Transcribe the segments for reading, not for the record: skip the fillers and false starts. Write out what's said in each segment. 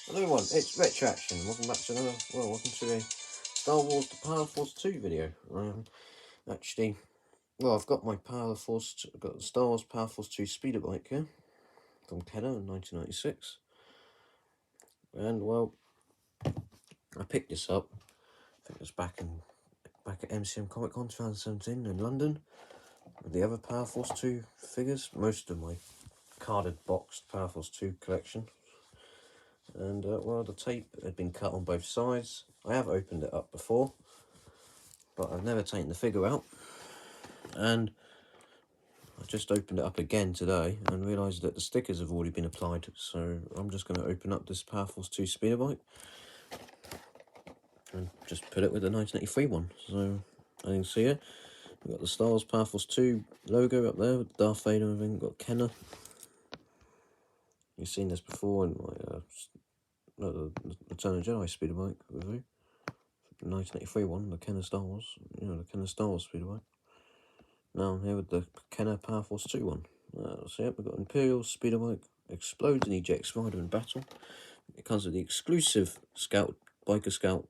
Hello everyone, it's Retraction. Welcome back to welcome to a Star Wars The Power Force 2 video. Actually, I've got my I've got the Star Wars Power Force 2 speeder bike here from Kenner in 1996. And I picked this up. I think it was back at MCM Comic Con 2017 in London with the other Power Force 2 figures, most of my carded boxed Power Force 2 collection. And the tape had been cut on both sides. I have opened it up before, but I've never taken the figure out. And I just opened it up again today and realised that the stickers have already been applied. So I'm just going to open up this Power Force 2 speeder bike and just put it with the 1983 one. So as you can see here, we've got the Star Wars Power Force 2 logo up there with Darth Vader and everything. We've got Kenner. You've seen this before in my the Return of the Jedi speeder bike review. The 1983 one, the Kenner Star Wars, the Kenner Star Wars speeder bike. Now I'm here with the Kenner Power Force 2 one. So yep, we've got Imperial speeder bike, explodes and ejects Spider in battle. It comes with the exclusive Biker Scout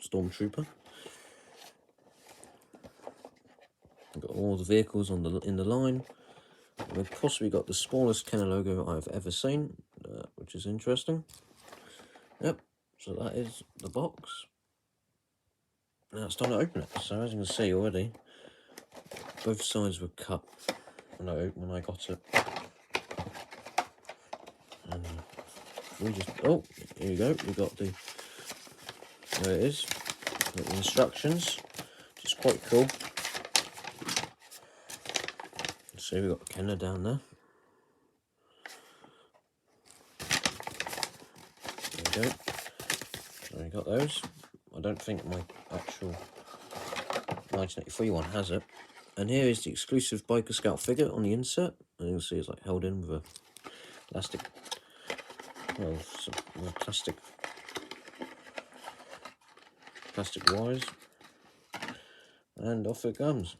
Stormtrooper. We've got all the vehicles in the line. We've possibly got the smallest Kenner logo I've ever seen, which is interesting. Yep, so that is the box. Now it's time to open it. So as you can see already, both sides were cut when I got it. And we just, oh, here you go, we got there it is, the instructions, which is quite cool. So we've got Kenner down there. There we go. So we got those. I don't think my actual 1983 one has it. And here is the exclusive Biker Scout figure on the insert. And you can see it's like held in with a plastic, plastic wires. And off it comes.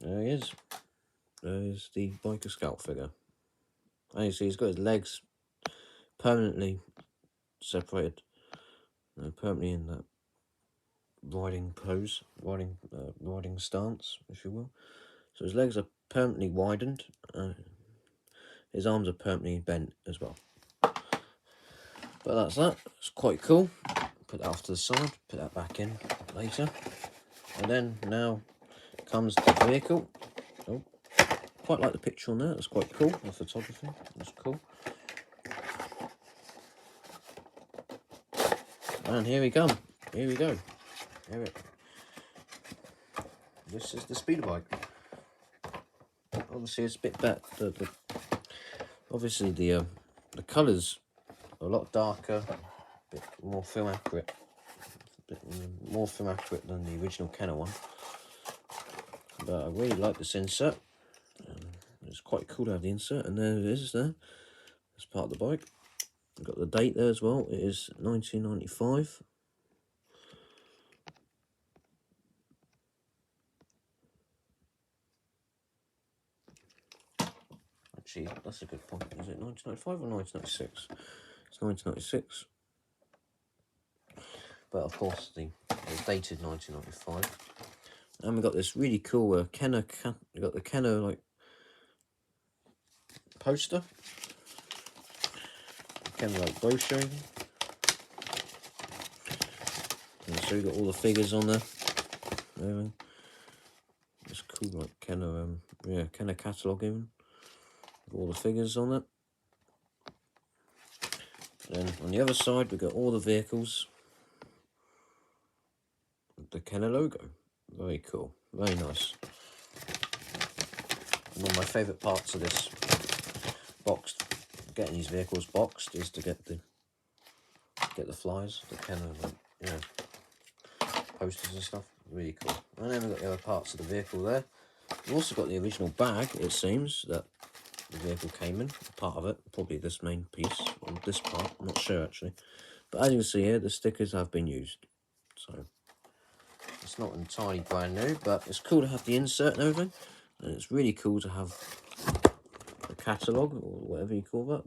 There he is. There's the Biker Scout figure. And you see he's got his legs permanently separated, permanently in that riding pose, riding stance, if you will. So his legs are permanently widened. His arms are permanently bent as well. But that's that. It's quite cool. Put that off to the side. Put that back in later. And then now comes the vehicle. Oh, quite like the picture on there. It's quite cool. The photography. That's cool. And here we come. Here we go. This is the speeder bike. Obviously, it's a bit better. Obviously, the colours are a lot darker, a bit more film accurate, than the original Kenner one. But I really like this insert. It's quite cool to have the insert, and there it is. There, as part of the bike. I've got the date there as well. It is 1995. Actually, that's a good point. Is it 1995 or 1996? It's 1996. But of course, it's dated 1995. And we've got this really cool Kenner. We've got the Kenner like poster. Kenner like brochure. And so we've got all the figures on there. It's cool, like Kenner. Kenner catalogue even. With all the figures on it. Then on the other side, we've got all the vehicles with the Kenner logo. Very cool, very nice. One of my favourite parts of this boxed, getting these vehicles boxed, is to get the flyers, the Kenner, posters and stuff. Really cool. And then we've got the other parts of the vehicle there. We've also got the original bag, it seems, that the vehicle came in, part of it, probably this main piece, or this part, I'm not sure actually. But as you can see here, the stickers have been used. So, it's not entirely brand new, but it's cool to have the insert and everything. And it's really cool to have the catalogue, or whatever you call that,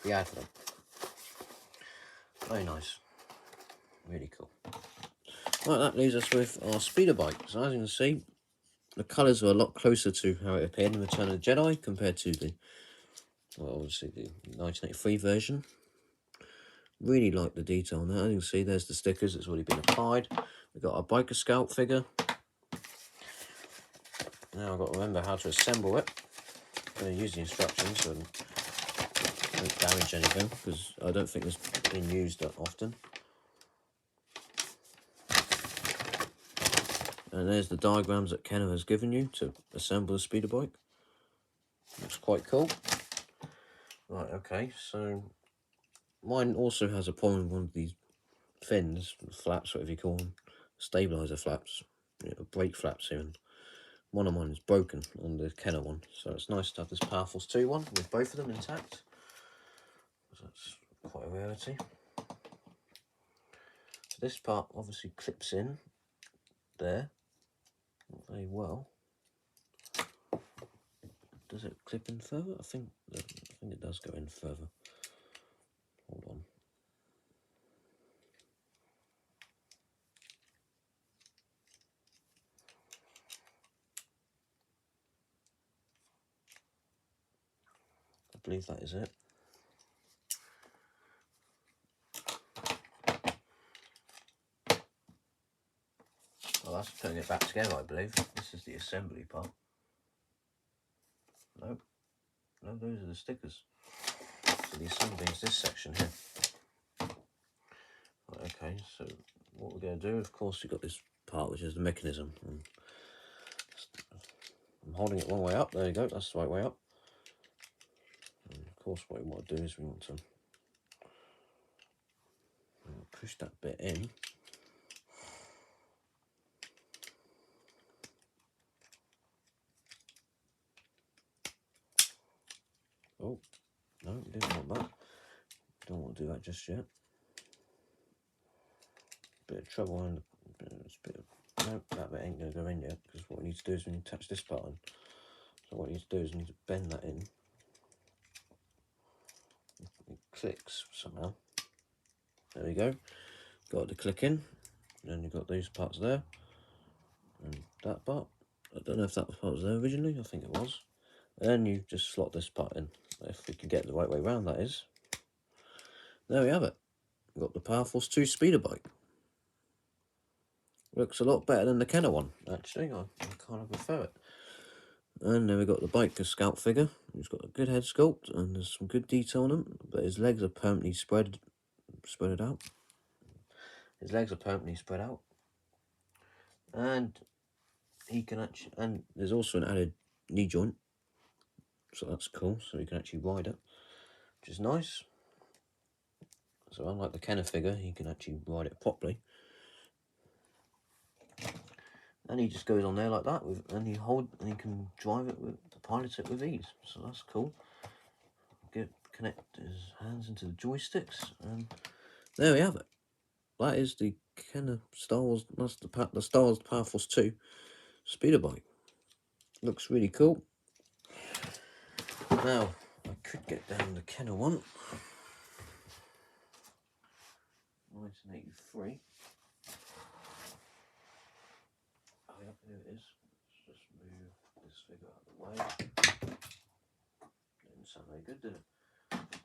the advert. Very nice. Really cool. Right, that leaves us with our speeder bike. So as you can see, the colours are a lot closer to how it appeared in Return of the Jedi compared to the, well, obviously the 1983 version. Really like the detail on that. As you can see, there's the stickers. It's already been applied. We've got our Biker Scout figure. Now I've got to remember how to assemble it. I'm going to use the instructions so I don't damage anything, because I don't think it's been used that often. And there's the diagrams that Kenner has given you to assemble a speeder bike. Looks quite cool. Right, okay, so mine also has a problem with one of these fins, flaps, whatever you call them, stabilizer flaps, brake flaps here, and one of mine is broken on the Kenner one, so it's nice to have this Power Force 2 one with both of them intact. So that's quite a rarity. So this part obviously clips in there, not very well. Does it clip in further? I think it does go in further. Hold on. I believe that is it. Well, that's putting it back together, I believe. This is the assembly part. No, those are the stickers. So the assembly is this section here. Right, okay, so what we're going to do, of course, we've got this part which is the mechanism. I'm holding it one way up. There you go. That's the right way up. And of course, what we want to do is we want to push that bit in. Oh, no, we didn't want that. Don't want to do that just yet. Bit of trouble and no, that bit ain't going to go in yet, because what we need to do is we need to attach this part in. So what we need to do is we need to bend that in. It clicks somehow. There we go. Got the click in. Then you've got these parts there. And that part. I don't know if that part was there originally. I think it was. And you just slot this part in. If we can get it the right way around, that is. There we have it. We've got the Power Force 2 speeder bike. Looks a lot better than the Kenner one, actually. I kind of prefer it. And then we've got the Biker Scout figure. He's got a good head sculpt and there's some good detail on him, but his legs are permanently spread out. His legs are permanently spread out. And he can actually, and there's also an added knee joint. So that's cool. So he can actually ride it, which is nice. So unlike the Kenner figure, he can actually ride it properly. And he just goes on there like that, and he can drive it pilot it with ease. So that's cool. Connect his hands into the joysticks, and there we have it. That is the Kenner Star Wars. That's the Star Wars Power Force 2 speeder bike. Looks really cool. Now I could get down the Kenner one. 1983. Oh yeah, here it is. Let's just move this figure out of the way. Didn't sound very good, did it?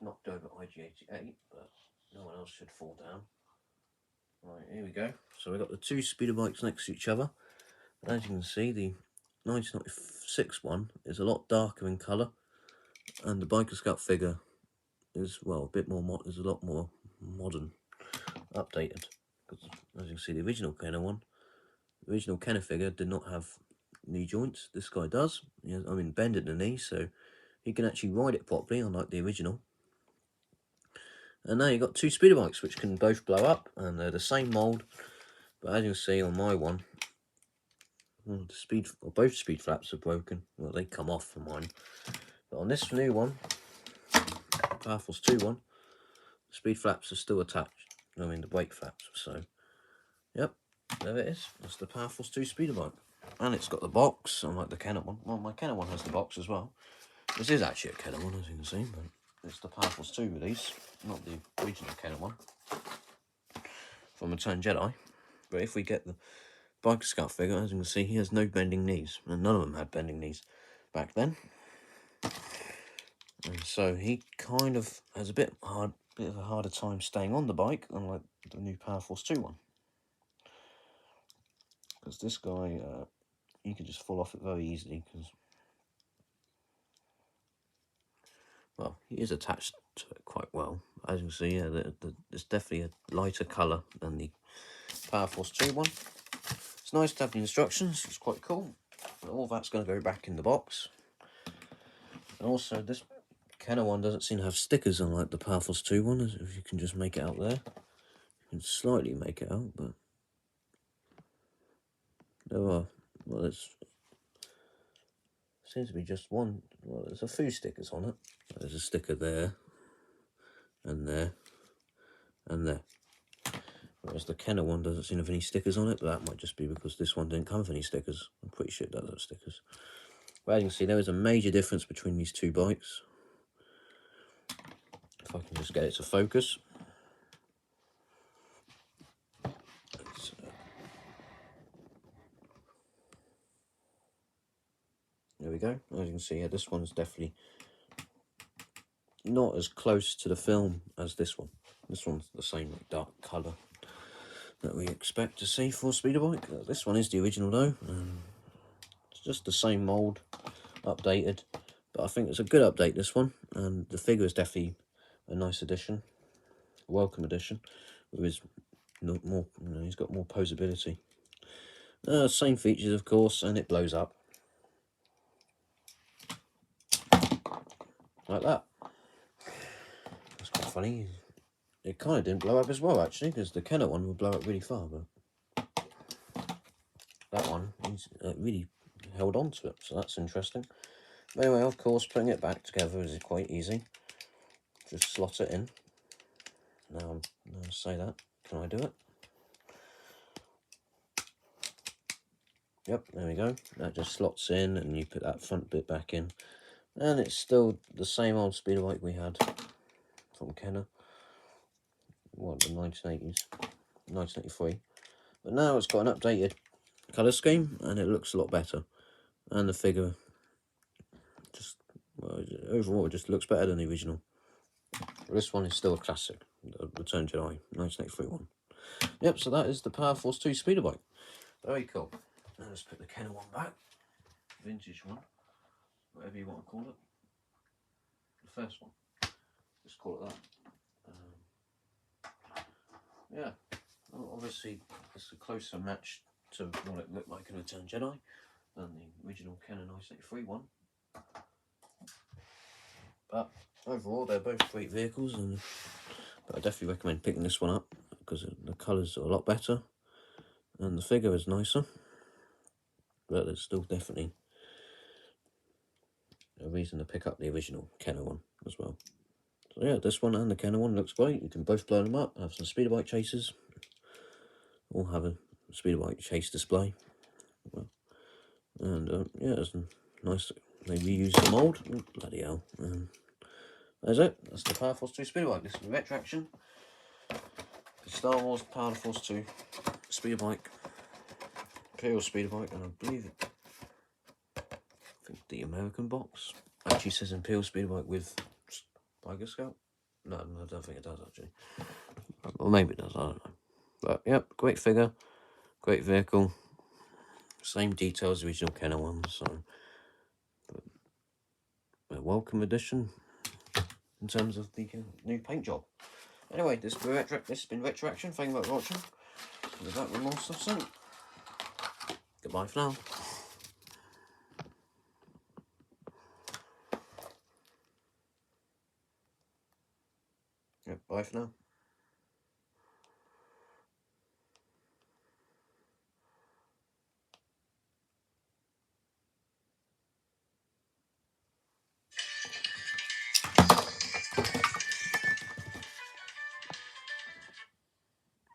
Knocked over IG-88, but no one else should fall down. Right, here we go. So we've got the two speeder bikes next to each other. As you can see, the 1996 one is a lot darker in colour, and the Biker Scout figure is, well, a bit more is a lot more modern, updated. Because as you can see, the original Kenner one, the original Kenner figure did not have knee joints. This guy does. He has, bend at the knee, so he can actually ride it properly, unlike the original. And now you've got two speeder bikes which can both blow up, and they're the same mould. But as you can see on my one, both speed flaps are broken. Well, they come off for mine. But on this new one, Power Force 2 one, the speed flaps are still attached. The brake flaps. So, yep, there it is. That's the Power Force 2 speeder bike. And it's got the box, unlike the Kenner one. Well, my Kenner one has the box as well. This is actually a Kenner one, as you can see, but it's the Power Force 2 release, not the original Kenner one from Return Jedi. But if we get the Biker Scout figure, as you can see, he has no bending knees, and none of them had bending knees back then. And so he kind of has a bit of a harder time staying on the bike, unlike the new Power Force 2 one. Because this guy, you can just fall off it very easily, because, well, he is attached to it quite well. As you can see, yeah, it's definitely a lighter colour than the Power Force 2 one. It's nice to have the instructions, it's quite cool. But all that's going to go back in the box. And also, this Kenner one doesn't seem to have stickers unlike the Power Force 2 one, as if you can just make it out there. You can slightly make it out, but there are, well, it seems to be just one, well, there's a few stickers on it. There's a sticker there, and there, and there. Whereas the Kenner one doesn't seem to have any stickers on it, but that might just be because this one didn't come with any stickers. I'm pretty sure it does have stickers. Well, as you can see, there is a major difference between these two bikes. If I can just get it to focus. There we go. As you can see, yeah, this one's definitely not as close to the film as this one. This one's the same like, dark colour that we expect to see for a speeder bike. This one is the original though. It's just the same mould, updated. But I think it's a good update, this one. And the figure is definitely a nice addition. A welcome addition. With his more, he's got more posability. Same features, of course, and it blows up. Like that. That's quite funny. It kind of didn't blow up as well, actually, because the Kenner one would blow up really far, but that one, he's really held on to it, so that's interesting. But anyway, of course, putting it back together is quite easy. Just slot it in. Now I say that, can I do it? Yep, there we go. That just slots in, and you put that front bit back in. And it's still the same old speeder bike we had from Kenner. What, the 1980s? 1983. But now it's got an updated colour scheme, and it looks a lot better. And the figure, just, well, overall, it just looks better than the original. But this one is still a classic, the Return Jedi 1983 one. Yep, so that is the Power Force 2 speeder bike. Very cool. Now let's put the Kenner one back. Vintage one. Whatever you want to call it. The first one. Just call it that. Yeah, well, obviously it's a closer match to what it looked like in Return Jedi than the original Kenner 1983 one. But overall, they're both great vehicles, but I definitely recommend picking this one up because the colours are a lot better and the figure is nicer. But there's still definitely a reason to pick up the original Kenner one as well. So yeah, this one and the Kenner one looks great. You can both blow them up, have some speeder bike chases, or have a speeder bike chase display. Well, and yeah, it's nice. They reuse the mould. Oh, bloody hell. That's it. That's the Power Force 2 speeder bike. This is the retraction. The Star Wars Power Force 2 speeder bike. Imperial speeder bike, and I believe it. I think the American box actually says Imperial speeder bike with Biker Scout. No, I don't think it does actually. Or maybe it does. I don't know. But yep, great figure, great vehicle. Same details as the original Kenner one. So a welcome addition in terms of the new paint job. Anyway, this has been Retraction. Thank you for watching. We'll be back with more stuff soon. Goodbye for now. Yep, bye for now.